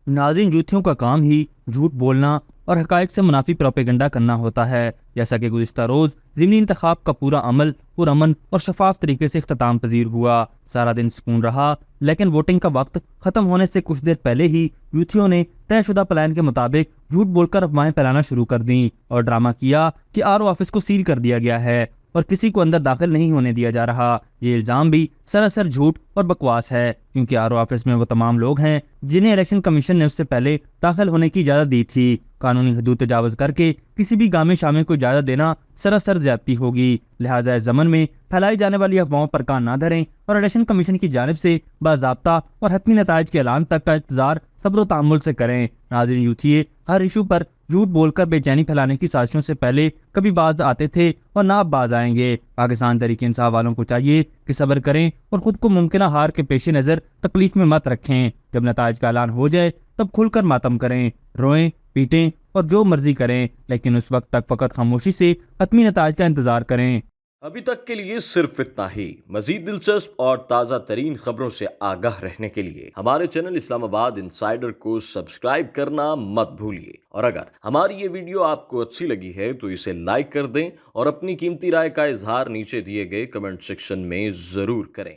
नाज़रीन, यूथियों का काम ही झूठ बोलना और हक़ाइक़ से मुनाफी प्रोपेगेंडा करना होता है। जैसा कि गुज़िश्ता रोज़ ज़िमनी इंतखाब का पूरा अमल पुरअमन और शफाफ तरीके से इख्तिताम पजीर हुआ। सारा दिन सुकून रहा, लेकिन वोटिंग का वक्त ख़त्म होने से कुछ देर पहले ही यूथियों ने तयशुदा प्लान के मुताबिक झूठ बोलकर अफवाहें फैलाना शुरू कर दी और ड्रामा किया कि आरओ ऑफिस को सील कर दिया गया है और किसी को अंदर दाखिल नहीं होने दिया जा रहा। ये इल्ज़ाम भी सरासर झूठ और बकवास है, क्योंकि आरओ ऑफिस में वो तमाम लोग हैं जिन्हें इलेक्शन कमीशन ने उससे पहले दाखिल होने की इजाज़त दी थी। कानूनी हदूद तजावज़ करके किसी भी गामे शामे को इजाज़त देना सरासर ज्यादती होगी। लिहाजा इस ज़मन में फैलाई जाने वाली अफवाहों पर कान ना धरें और इलेक्शन कमीशन की जानिब से बाज़ाब्ता और हतमी नताइज के ऐलान तक का इंतजार सब्र तहम्मुल से करें। नाज़रीन, यूथिये हर इशू पर झूठ बोलकर बेचैनी फैलाने की साजिशों से पहले कभी बाज आते थे और ना अब बाज आएंगे। पाकिस्तान तहरीक इंसाफ वालों को चाहिए कि सब्र करें और खुद को मुमकिन हार के पेश नज़र तकलीफ में मत रखें। जब नताइज का ऐलान हो जाए तब खुलकर मातम करें, रोएं, पीटें और जो मर्जी करें, लेकिन उस वक्त तक फ़कत खामोशी से हतमी नताइज का इंतजार करें। अभी तक के लिए सिर्फ इतना ही। मजीद दिलचस्प और ताज़ा तरीन खबरों से आगाह रहने के लिए हमारे चैनल इस्लामाबाद इंसाइडर को सब्सक्राइब करना मत भूलिए। और अगर हमारी ये वीडियो आपको अच्छी लगी है तो इसे लाइक कर दें और अपनी कीमती राय का इजहार नीचे दिए गए कमेंट सेक्शन में ज़रूर करें।